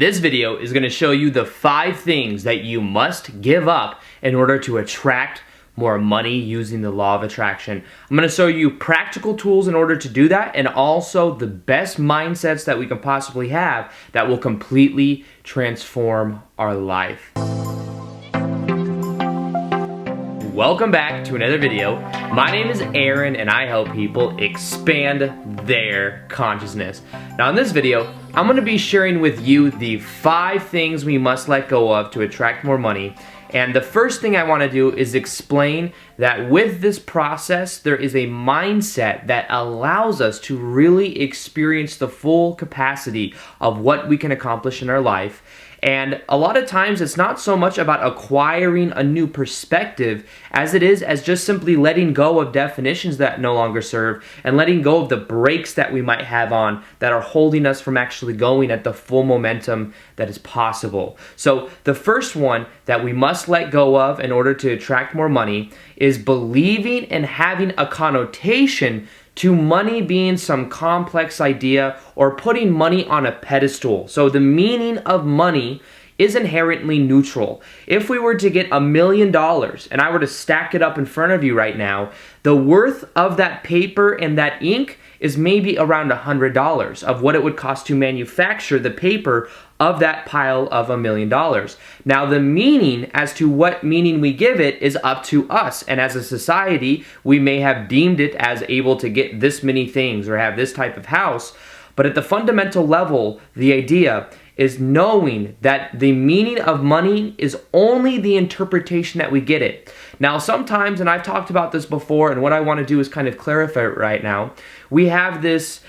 this video is going to show you the 5 things that you must give up in order to attract more money using the law of attraction. I'm going to show you practical tools in order to do that, and also the best mindsets that we can possibly have that will completely transform our life. Welcome back to another video. My name is Aaron and I help people expand their consciousness. Now in this video, I'm going to be sharing with you the 5 things we must let go of to attract more money. And the first thing I want to do is explain that with this process, there is a mindset that allows us to really experience the full capacity of what we can accomplish in our life. And a lot of times it's not so much about acquiring a new perspective as it is as just simply letting go of definitions that no longer serve and letting go of the brakes that we might have on that are holding us from actually going at the full momentum that is possible. So the first one that we must let go of in order to attract more money is believing and having a connotation to money being some complex idea or putting money on a pedestal. So the meaning of money is inherently neutral. If we were to get $1 million and I were to stack it up in front of you right now, the worth of that paper and that ink is maybe around $100 of what it would cost to manufacture the paper of that pile of $1 million. Now the meaning as to what meaning we give it is up to us, and as a society we may have deemed it as able to get this many things or have this type of house, but at the fundamental level the idea is knowing that the meaning of money is only the interpretation that we get it. Now sometimes, and I've talked about this before, and what I want to do is kind of clarify it right now, we have this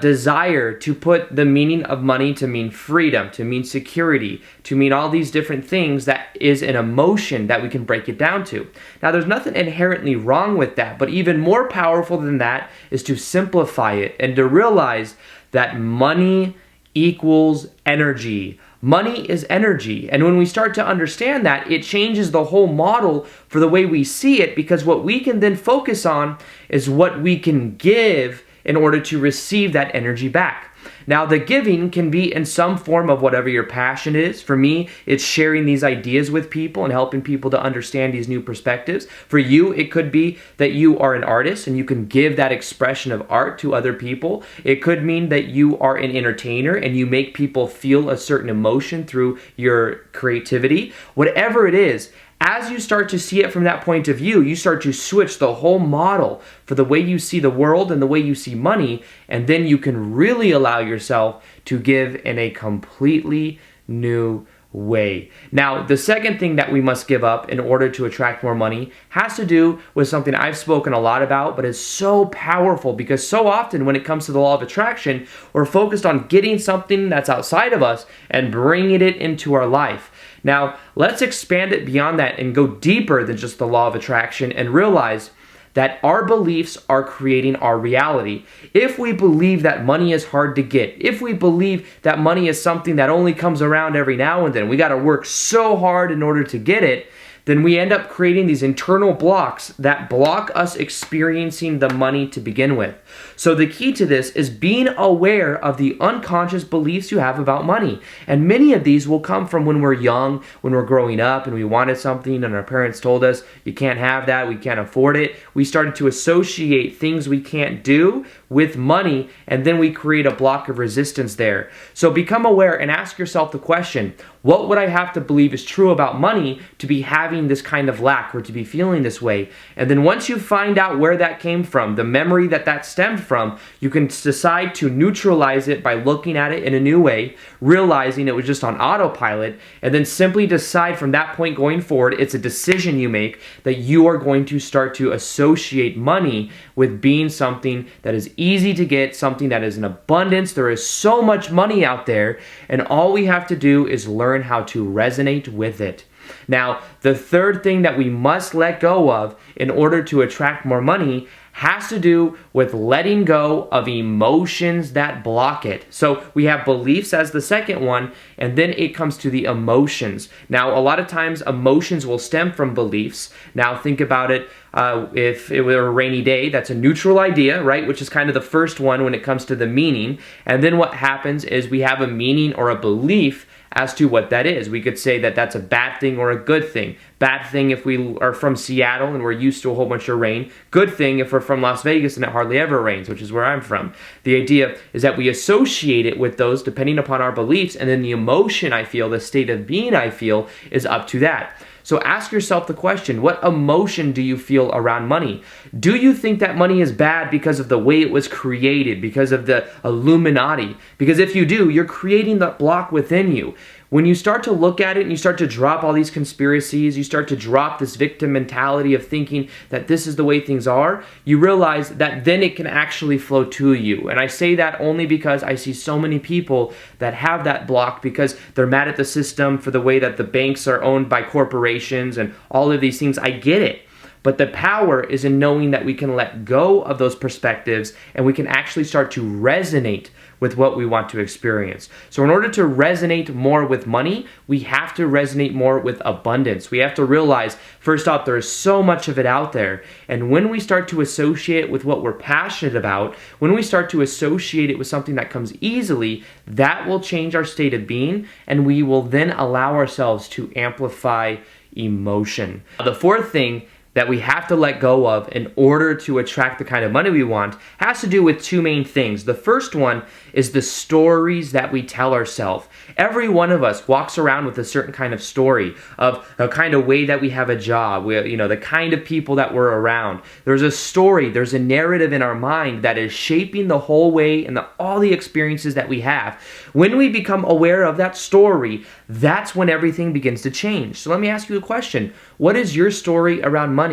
desire to put the meaning of money to mean freedom, to mean security, to mean all these different things that is an emotion that we can break it down to. Now there's nothing inherently wrong with that, but even more powerful than that is to simplify it and to realize that money equals energy. Money is energy, and when we start to understand that, it changes the whole model for the way we see it, because what we can then focus on is what we can give in order to receive that energy back. Now the giving can be in some form of whatever your passion is. For me, it's sharing these ideas with people and helping people to understand these new perspectives. For you, it could be that you are an artist and you can give that expression of art to other people. It could mean that you are an entertainer and you make people feel a certain emotion through your creativity. Whatever it is, as you start to see it from that point of view, you start to switch the whole model for the way you see the world and the way you see money, and then you can really allow yourself to give in a completely new way. Now, the second thing that we must give up in order to attract more money has to do with something I've spoken a lot about, but it's so powerful because so often when it comes to the law of attraction, we're focused on getting something that's outside of us and bringing it into our life. Now, let's expand it beyond that and go deeper than just the law of attraction and realize that our beliefs are creating our reality. If we believe that money is hard to get, if we believe that money is something that only comes around every now and then, we got to work so hard in order to get it, then we end up creating these internal blocks that block us experiencing the money to begin with. So the key to this is being aware of the unconscious beliefs you have about money. And many of these will come from when we're young, when we're growing up and we wanted something and our parents told us, you can't have that, we can't afford it. We started to associate things we can't do with money, and then we create a block of resistance there. So become aware and ask yourself the question, what would I have to believe is true about money to be having this kind of lack or to be feeling this way? And then once you find out where that came from, the memory that stemmed from, you can decide to neutralize it by looking at it in a new way, realizing it was just on autopilot, and then simply decide from that point going forward, it's a decision you make that you are going to start to associate money with being something that is easy to get, something that is in abundance. There is so much money out there, and all we have to do is learn how to resonate with it. Now, the third thing that we must let go of in order to attract more money has to do with letting go of emotions that block it. So we have beliefs as the second one, and then it comes to the emotions. Now, a lot of times emotions will stem from beliefs. Now, think about it. If it were a rainy day, that's a neutral idea, right? Which is kind of the first one when it comes to the meaning. And then what happens is we have a meaning or a belief as to what that is. We could say that that's a bad thing or a good thing. Bad thing if we are from Seattle and we're used to a whole bunch of rain. Good thing if we're from Las Vegas and it hardly ever rains, which is where I'm from. The idea is that we associate it with those depending upon our beliefs, and then the emotion I feel, the state of being I feel, is up to that. So ask yourself the question, what emotion do you feel around money? Do you think that money is bad because of the way it was created, because of the Illuminati? Because if you do, you're creating that block within you. When you start to look at it and you start to drop all these conspiracies, you start to drop this victim mentality of thinking that this is the way things are, you realize that then it can actually flow to you. And I say that only because I see so many people that have that block because they're mad at the system for the way that the banks are owned by corporations and all of these things. I get it. But the power is in knowing that we can let go of those perspectives and we can actually start to resonate with what we want to experience. So in order to resonate more with money, we have to resonate more with abundance. We have to realize, first off, there is so much of it out there. And when we start to associate it with what we're passionate about, when we start to associate it with something that comes easily, that will change our state of being, and we will then allow ourselves to amplify emotion. The fourth thing that we have to let go of in order to attract the kind of money we want has to do with two main things. The first one is the stories that we tell ourselves. Every one of us walks around with a certain kind of story of a kind of way that we have a job, the kind of people that we're around. There's a story, there's a narrative in our mind that is shaping the whole way and all the experiences that we have. When we become aware of that story, that's when everything begins to change. So let me ask you a question. What is your story around money?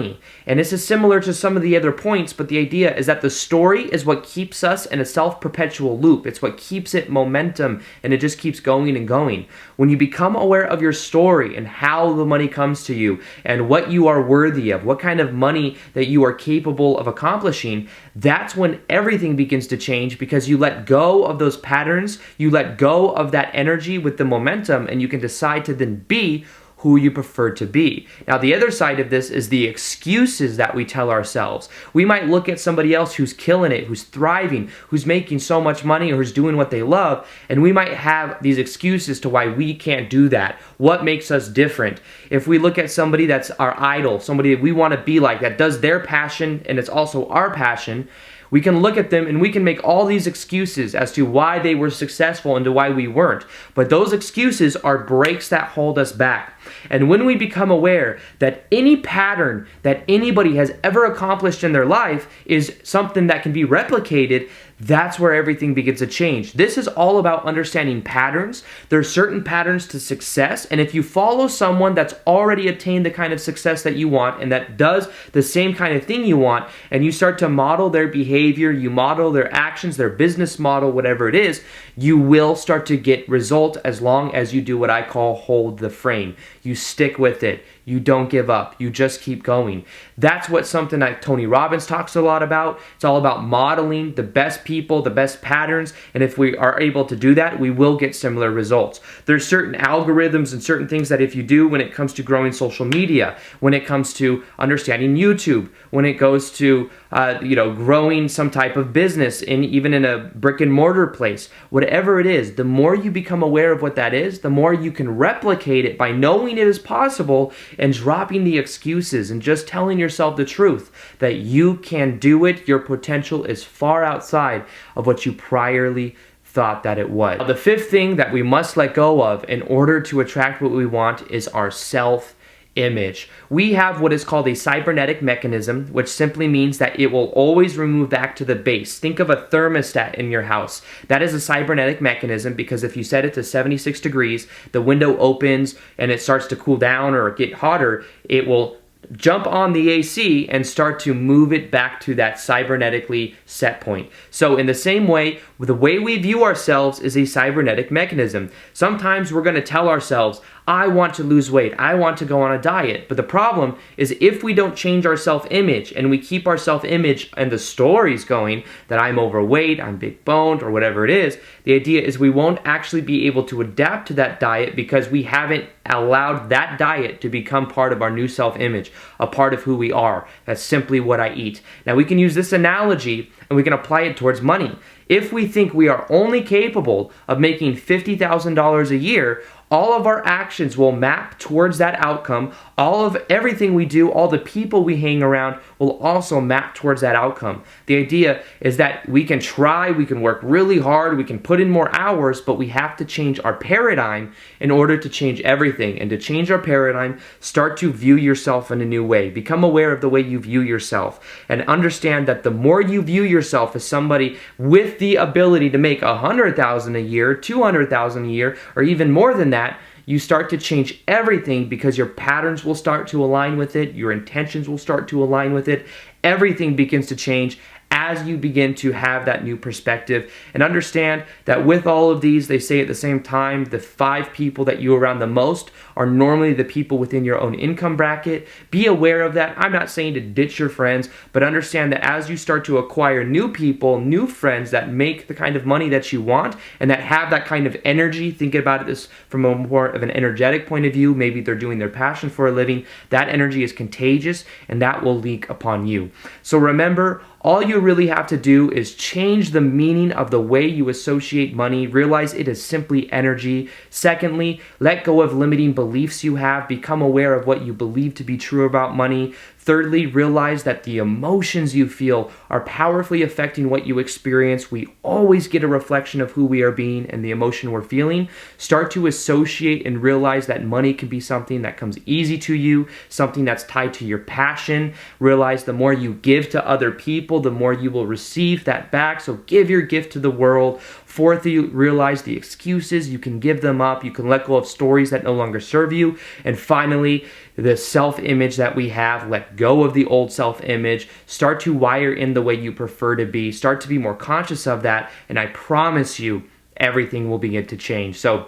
And this is similar to some of the other points, but the idea is that the story is what keeps us in a self-perpetual loop. It's what keeps it momentum, and it just keeps going and going. When you become aware of your story and how the money comes to you and what you are worthy of, what kind of money that you are capable of accomplishing, that's when everything begins to change, because you let go of those patterns, you let go of that energy with the momentum, and you can decide to then be who you prefer to be. Now, the other side of this is the excuses that we tell ourselves. We might look at somebody else who's killing it, who's thriving, who's making so much money, or who's doing what they love, and we might have these excuses to why we can't do that. What makes us different? If we look at somebody that's our idol, somebody that we want to be like, that does their passion and it's also our passion, we can look at them and we can make all these excuses as to why they were successful and to why we weren't. But those excuses are brakes that hold us back. And when we become aware that any pattern that anybody has ever accomplished in their life is something that can be replicated, that's where everything begins to change. This is all about understanding patterns. There are certain patterns to success, and if you follow someone that's already attained the kind of success that you want and that does the same kind of thing you want, and you start to model their behavior, you model their actions, their business model, whatever it is, you will start to get results as long as you do what I call hold the frame. You stick with it. You don't give up. You just keep going. That's what something that Tony Robbins talks a lot about. It's all about modeling the best people, the best patterns, and if we are able to do that, we will get similar results. There's certain algorithms and certain things that if you do when it comes to growing social media, when it comes to understanding YouTube, when it goes to growing some type of business, even in a brick and mortar place, whatever it is, the more you become aware of what that is, the more you can replicate it by knowing it is possible and dropping the excuses and just telling yourself the truth that you can do it. Your potential is far outside of what you priorly thought that it was. The fifth thing that we must let go of in order to attract what we want is our self-image. We have what is called a cybernetic mechanism, which simply means that it will always remove back to the base. Think of a thermostat in your house. That is a cybernetic mechanism, because if you set it to 76 degrees, the window opens and it starts to cool down or get hotter, it will jump on the AC and start to move it back to that cybernetically set point. So in the same way, the way we view ourselves is a cybernetic mechanism. Sometimes we're going to tell ourselves, I want to lose weight, I want to go on a diet. But the problem is if we don't change our self-image and we keep our self-image and the stories going that I'm overweight, I'm big boned, or whatever it is, the idea is we won't actually be able to adapt to that diet because we haven't allowed that diet to become part of our new self-image, a part of who we are. That's simply what I eat. Now we can use this analogy and we can apply it towards money. If we think we are only capable of making $50,000 a year, all of our actions will map towards that outcome. All of everything we do, all the people we hang around will also map towards that outcome. The idea is that we can try, we can work really hard, we can put in more hours, but we have to change our paradigm in order to change everything. And to change our paradigm, start to view yourself in a new way. Become aware of the way you view yourself and understand that the more you view yourself as somebody with the ability to make $100,000 a year, $200,000 a year, or even more than that, you start to change everything because your patterns will start to align with it, your intentions will start to align with it. Everything begins to change as you begin to have that new perspective. And understand that with all of these, they say at the same time, the 5 people that you're around the most are normally the people within your own income bracket. Be aware of that. I'm not saying to ditch your friends, but understand that as you start to acquire new people, new friends that make the kind of money that you want and that have that kind of energy, think about this from a more of an energetic point of view. Maybe they're doing their passion for a living. That energy is contagious and that will leak upon you. So remember, all you really have to do is change the meaning of the way you associate money. Realize it is simply energy. Secondly, let go of limiting beliefs you have. Become aware of what you believe to be true about money. Thirdly, realize that the emotions you feel are powerfully affecting what you experience. We always get a reflection of who we are being and the emotion we're feeling. Start to associate and realize that money can be something that comes easy to you, something that's tied to your passion. Realize the more you give to other people, the more you will receive that back. So give your gift to the world. Fourthly, realize the excuses, you can give them up. You can let go of stories that no longer serve you. And finally, the self-image that we have, let go of the old self-image. Start to wire in the way you prefer to be. Start to be more conscious of that. And I promise you, everything will begin to change. So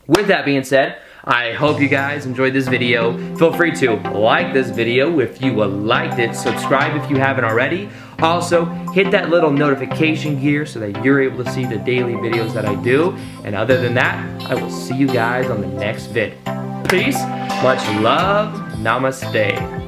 with that being said, I hope you guys enjoyed this video. Feel free to like this video if you liked it. Subscribe if you haven't already. Also, hit that little notification gear so that you're able to see the daily videos that I do. And other than that, I will see you guys on the next vid. Peace, much love, namaste.